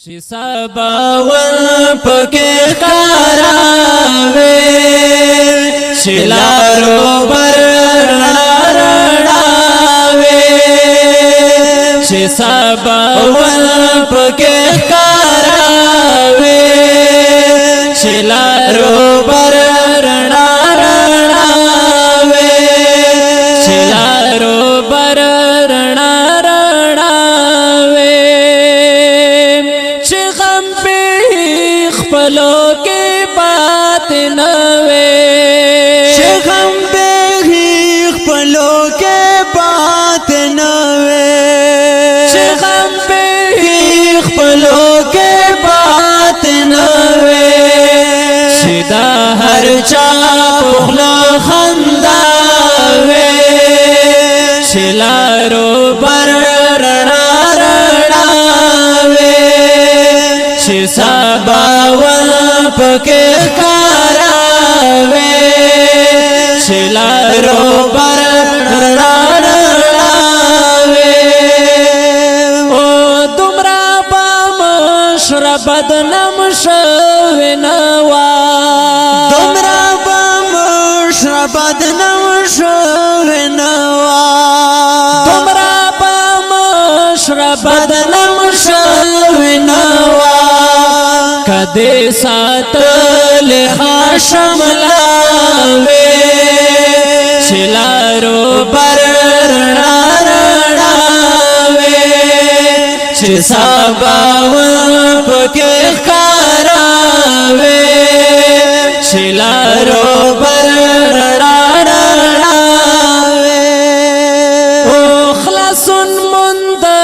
چې سباول پکې ښکاراوي چې لارو بر رڼاوي چې سباول پکې ښکاراوي چې لارو بر رڼاوي چې لارو بر خپلو کې بات نوې شغم به خپلو کې بات نوې شغم به خپلو کې بات نوې شدا هر چا خپلو خندا وې شلارو بر رڼا چې سباول پکې ښکاراوي چې لارو بر رڼاوي او دومره به مشره بدنام شوې نه وه دومره به مشره بدنام شوې نه وه دومره به مشره بدنام شوې نه وه کدی ساتل هاشم لاوي چې لارو بر رڼاوي چې سباول پکې ښکاراوي چې لارو بر رڼاوي او خلاصون مند به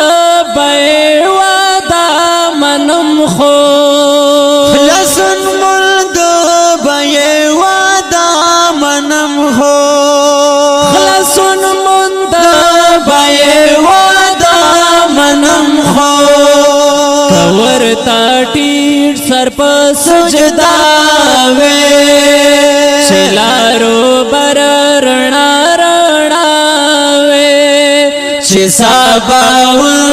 وعده منم خو ورتا ټیټ سر په سجدا وې چې لارو بر رڼاوي چې سباول